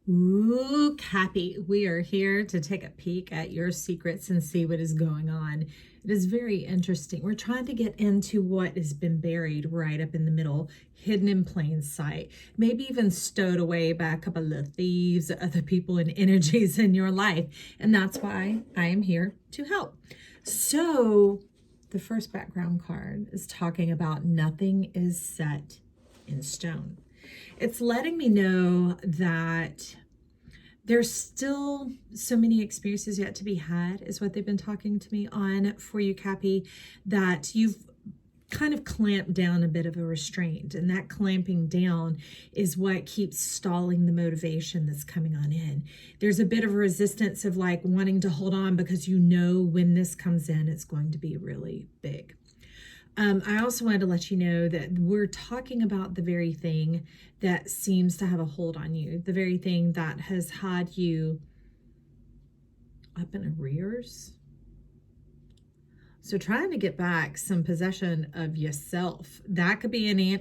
Ooh, Cappy, we are here to take a peek at your secrets and see what is going on. It is very interesting. We're trying to get into what has been buried right up in the middle, hidden in plain sight, maybe even stowed away by a couple of thieves, other people and energies in your life. And that's why I am here to help. So the first background card is talking about nothing is set in stone. It's letting me know that there's still so many experiences yet to be had, is what they've been talking to me on for you, Cappy, that you've kind of clamped down a bit of a restraint. And that clamping down is what keeps stalling the motivation that's coming on in. There's a bit of a resistance of like wanting to hold on because you know when this comes in, it's going to be really big. I also wanted to let you know that we're talking about the very thing that seems to have a hold on you, the very thing that has had you up in arrears. So trying to get back some possession of yourself, that could be in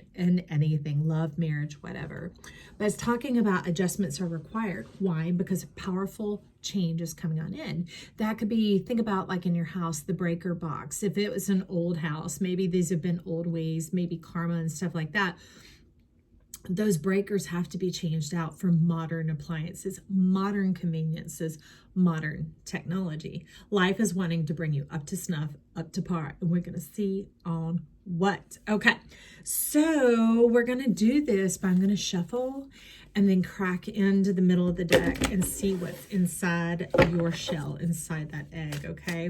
anything, love, marriage, whatever. But it's talking about adjustments are required. Why? Because a powerful change is coming on in. That could be, think about like in your house, the breaker box. If it was an old house, maybe these have been old ways, maybe karma and stuff like that. Those breakers have to be changed out for modern appliances, modern conveniences, modern technology. Life is wanting to bring you up to snuff, up to par, and we're going to see on what. Okay, so we're going to do this, but I'm going to shuffle and then crack into the middle of the deck and see what's inside your shell, inside that egg, okay?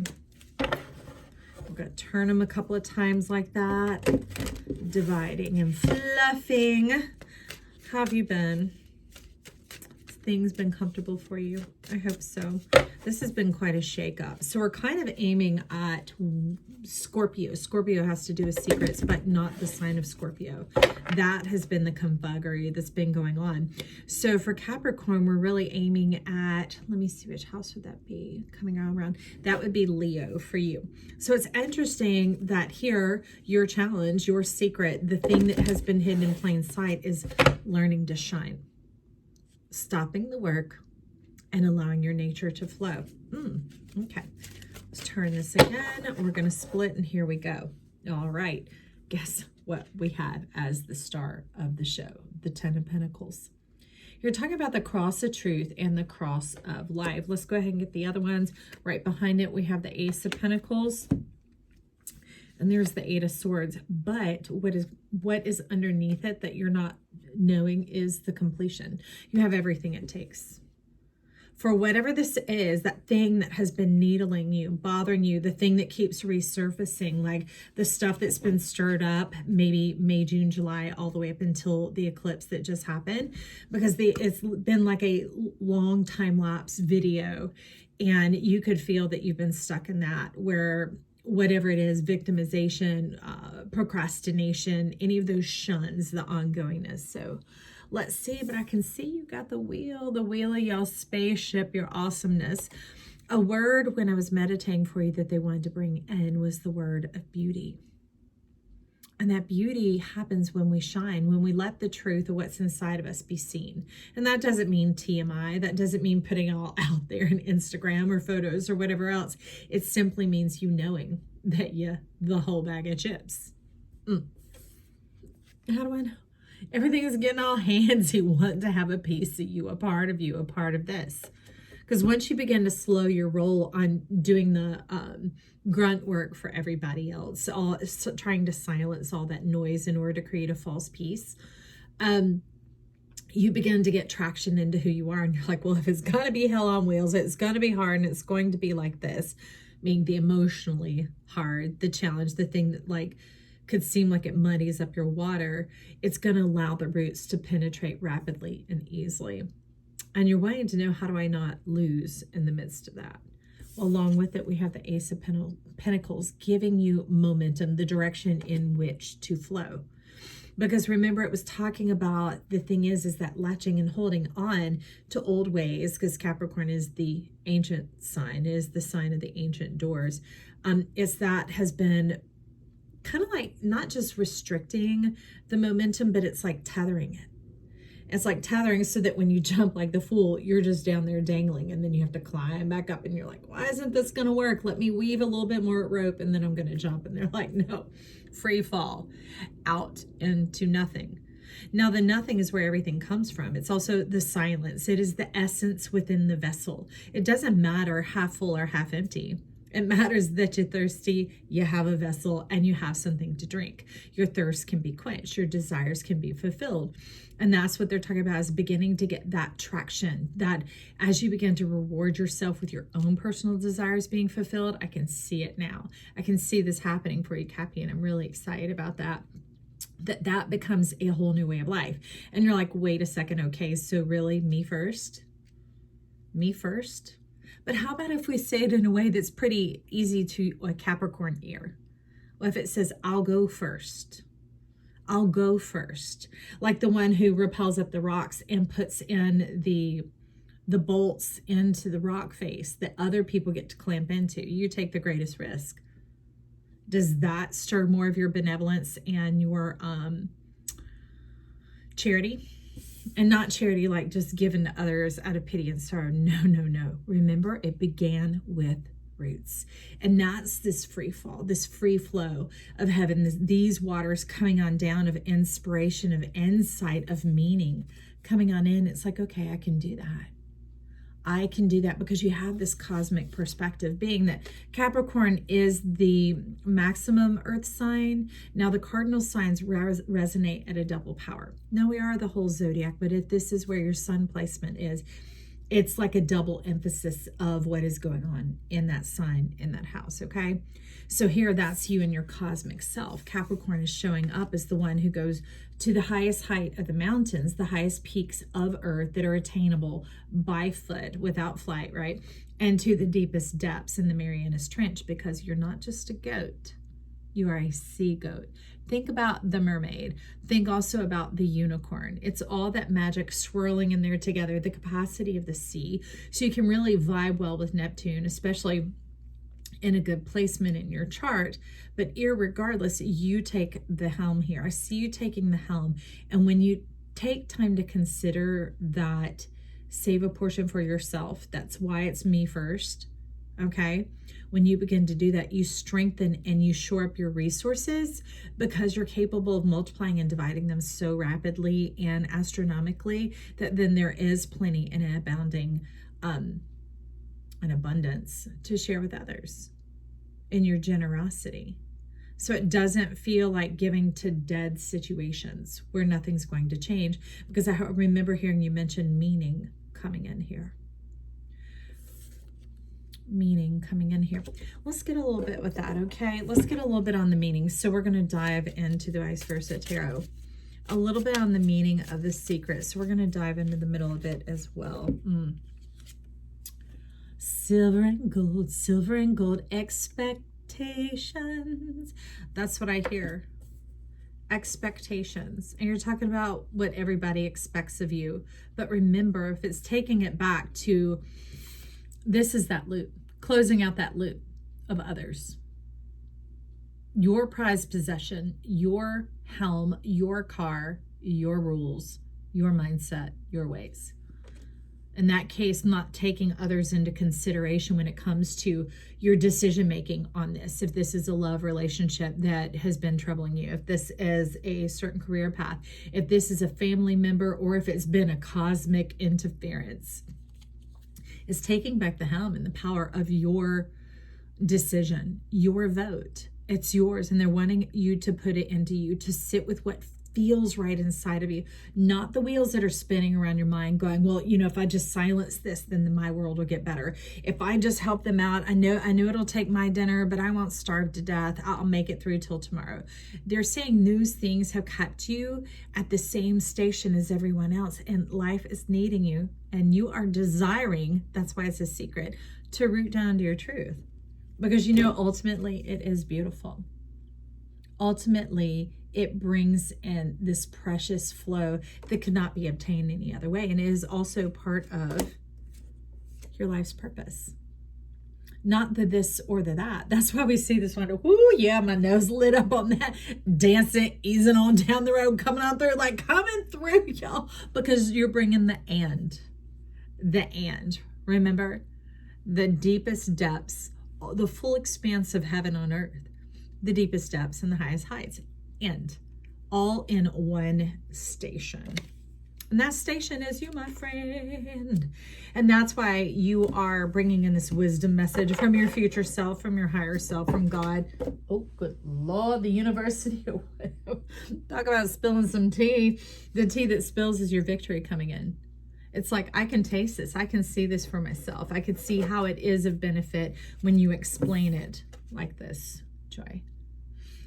We're going to turn them a couple of times like that, dividing and fluffing. How have you been? Things been comfortable for you? I hope so. This has been quite a shake-up. So we're kind of aiming at Scorpio. Scorpio has to do with secrets, but not the sign of Scorpio. That has been the confugery that's been going on. So for Capricorn, we're really aiming at, let me see, which house would that be coming around? That would be Leo for you. So it's interesting that here, your challenge, your secret, the thing that has been hidden in plain sight is learning to shine. Stopping the work and allowing your nature to flow. Okay, let's turn this again. We're going to split, and here we go. All right, guess what we have as the star of the show? The Ten of Pentacles. You're talking about the cross of truth and the cross of life. Let's go ahead and get the other ones. Right behind it, we have the Ace of Pentacles. And there's the Eight of Swords. But what is underneath it that you're not knowing is the completion. You have everything it takes. For whatever this is, that thing that has been needling you, bothering you, the thing that keeps resurfacing, like the stuff that's been stirred up, maybe May, June, July, all the way up until the eclipse that just happened, because it's been like a long time-lapse video, and you could feel that you've been stuck in that, where whatever it is, victimization, procrastination, any of those shuns, the ongoingness. So let's see, but I can see you got the wheel of y'all spaceship, your awesomeness. A word when I was meditating for you that they wanted to bring in was the word of beauty. And that beauty happens when we shine, when we let the truth of what's inside of us be seen. And that doesn't mean TMI. That doesn't mean putting it all out there in Instagram or photos or whatever else. It simply means you knowing that you the whole bag of chips. How do I know? Everything is getting all handsy, wanting to have a piece of you, a part of you, a part of this. Because once you begin to slow your roll on doing the grunt work for everybody else, trying to silence all that noise in order to create a false peace, you begin to get traction into who you are. And you're like, well, if it's going to be hell on wheels, it's going to be hard, and it's going to be like this. Meaning the emotionally hard, the challenge, the thing that like could seem like it muddies up your water, it's going to allow the roots to penetrate rapidly and easily. And you're wanting to know, how do I not lose in the midst of that? Well, along with it, we have the Ace of Pentacles giving you momentum, the direction in which to flow. Because remember, it was talking about, the thing is that latching and holding on to old ways, because Capricorn is the ancient sign, is the sign of the ancient doors. It's that has been kind of like not just restricting the momentum, but it's like tethering it. It's like tethering so that when you jump like the fool, you're just down there dangling, and then you have to climb back up and you're like, why isn't this going to work? Let me weave a little bit more rope and then I'm going to jump. And they're like, no, free fall out into nothing. Now, the nothing is where everything comes from. It's also the silence. It is the essence within the vessel. It doesn't matter half full or half empty. It matters that you're thirsty, you have a vessel, and you have something to drink. Your thirst can be quenched. Your desires can be fulfilled. And that's what they're talking about, is beginning to get that traction, that as you begin to reward yourself with your own personal desires being fulfilled. I can see it now. I can see this happening for you, Cappy, and I'm really excited about that. That becomes a whole new way of life. And you're like, wait a second, okay, so really me first? Me first? But how about if we say it in a way that's pretty easy to a Capricorn ear? Well, if it says, I'll go first. I'll go first. Like the one who rappels up the rocks and puts in the bolts into the rock face that other people get to clamp into. You take the greatest risk. Does that stir more of your benevolence and your charity? And not charity like just given to others out of pity and sorrow. No, no, no. Remember, it began with roots. And that's this free fall, this free flow of heaven, these waters coming on down of inspiration, of insight, of meaning coming on in. It's like, okay, I can do that. I can do that because you have this cosmic perspective, being that Capricorn is the maximum earth sign. Now the cardinal signs resonate at a double power. Now we are the whole zodiac, but if this is where your sun placement is, it's like a double emphasis of what is going on in that sign, in that house, okay? So here, that's you and your cosmic self. Capricorn is showing up as the one who goes to the highest height of the mountains, the highest peaks of earth that are attainable by foot, without flight, right? And to the deepest depths in the Marianas Trench, because you're not just a goat, you are a sea goat. Think about the mermaid. Think also about the unicorn. It's all that magic swirling in there together, the capacity of the sea. So you can really vibe well with Neptune, especially in a good placement in your chart. But irregardless, you take the helm here. I see you taking the helm. And when you take time to consider that, save a portion for yourself. That's why it's me first. Okay, when you begin to do that, you strengthen and you shore up your resources, because you're capable of multiplying and dividing them so rapidly and astronomically that then there is plenty and an abounding an abundance to share with others in your generosity. So it doesn't feel like giving to dead situations where nothing's going to change, because I remember hearing you mention meaning coming in here. Meaning coming in here. Let's get a little bit with that, okay? Let's get a little bit on the meaning. So we're going to dive into the vice versa tarot. A little bit on the meaning of the secret. So we're going to dive into the middle of it as well. Silver and gold, expectations. That's what I hear. Expectations. And you're talking about what everybody expects of you. But remember, if it's taking it back to, this is that loop, closing out that loop of others. Your prized possession, your helm, your car, your rules, your mindset, your ways. In that case, not taking others into consideration when it comes to your decision making on this. If this is a love relationship that has been troubling you, if this is a certain career path, if this is a family member, or if it's been a cosmic interference. Is taking back the helm and the power of your decision, your vote. It's yours, and they're wanting you to put it into you, to sit with what feels right inside of you, not the wheels that are spinning around your mind going, well, you know, if I just silence this, then my world will get better. If I just help them out, I know it'll take my dinner, but I won't starve to death. I'll make it through till tomorrow. They're saying those things have kept you at the same station as everyone else, and life is needing you, and you are desiring, that's why it's a secret, to root down to your truth. Because you know, ultimately, it is beautiful. Ultimately, it brings in this precious flow that could not be obtained any other way. And it is also part of your life's purpose. not the this or the that. That's why we see this one. Ooh, yeah, my nose lit up on that. Dancing, easing on down the road, coming on through, like coming through, y'all, because you're bringing the and. The and. Remember, the deepest depths, the full expanse of heaven on earth, the deepest depths and the highest heights, and all in one station. And that station is you, my friend. And that's why you are bringing in this wisdom message from your future self, from your higher self, from God. Oh, good Lord, the university. Talk about spilling some tea. The tea that spills is your victory coming in. It's like, I can taste this. I can see this for myself. I can see how it is of benefit when you explain it like this, Joy.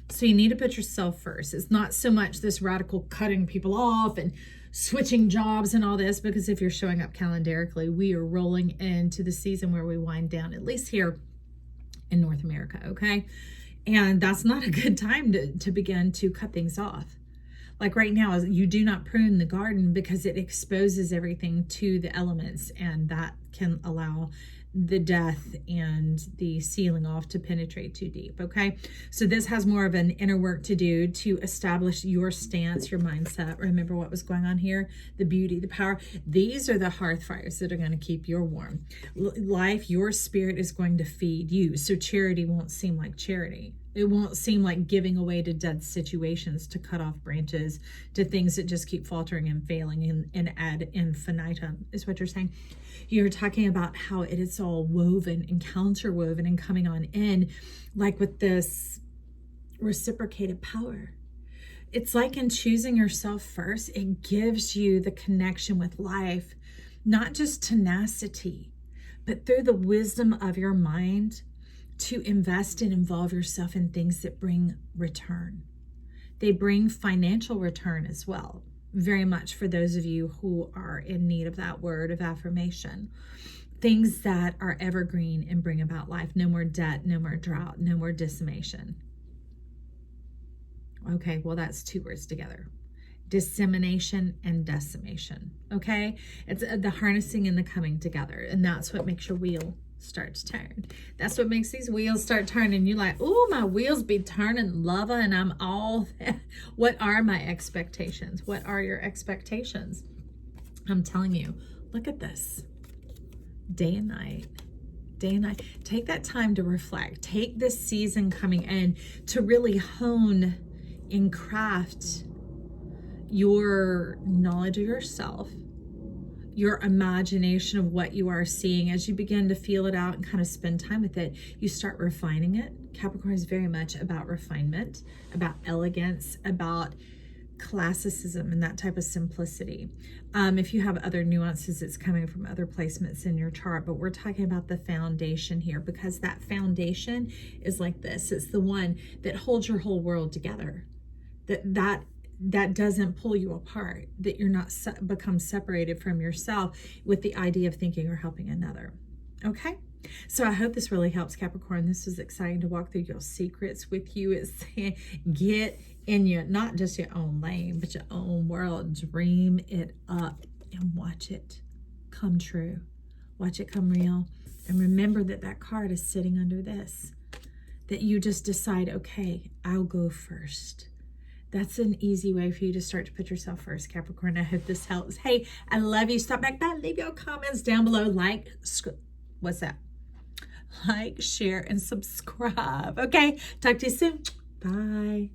So you need to put yourself first. It's not so much this radical cutting people off and switching jobs and all this, because if you're showing up calendarically, we are rolling into the season where we wind down, at least here in North America, okay? And that's not a good time to begin to cut things off. Like right now, you do not prune the garden because it exposes everything to the elements, and that can allow the death and the sealing off to penetrate too deep, okay? So this has more of an inner work to do to establish your stance, your mindset. Remember what was going on here? The beauty, the power. These are the hearth fires that are going to keep you warm. Life, your spirit is going to feed you. So charity won't seem like charity. It won't seem like giving away to dead situations, to cut off branches, to things that just keep faltering and failing and ad infinitum, is what you're saying. You're talking about how it is all woven and counterwoven and coming on in, like with this reciprocated power. It's like in choosing yourself first, it gives you the connection with life, not just tenacity, but through the wisdom of your mind, to invest and involve yourself in things that bring return. They bring financial return as well, very much for those of you who are in need of that word of affirmation. Things that are evergreen and bring about life. No more debt, no more drought, no more decimation. Okay, well, that's two words together. Dissemination and decimation, okay? It's the harnessing and the coming together, and that's what makes your wheel start to turn. That's what makes these wheels start turning. You're like, oh, my wheels be turning lava, and I'm all what are my expectations? What are your expectations? I'm telling you, look at this. Day and night. Day and night. Take that time to reflect. Take this season coming in to really hone and craft your knowledge of yourself, your imagination of what you are seeing. As you begin to feel it out and kind of spend time with it, you start refining it. Capricorn is very much about refinement, about elegance, about classicism and that type of simplicity. If you have other nuances, it's coming from other placements in your chart, but we're talking about the foundation here, because that foundation is like this. It's the one that holds your whole world together. That doesn't pull you apart, that you're not become separated from yourself with the idea of thinking or helping another. Okay? So I hope this really helps, Capricorn. This is exciting to walk through your secrets with you. It's saying get in your, not just your own lane, but your own world. Dream it up and watch it come true. Watch it come real. And remember that that card is sitting under this, that you just decide, okay, I'll go first. That's an easy way for you to start to put yourself first, Capricorn. I hope this helps. Hey, I love you. Stop back by. Leave your comments down below. Like, what's that? Like, share, and subscribe. Okay, talk to you soon. Bye.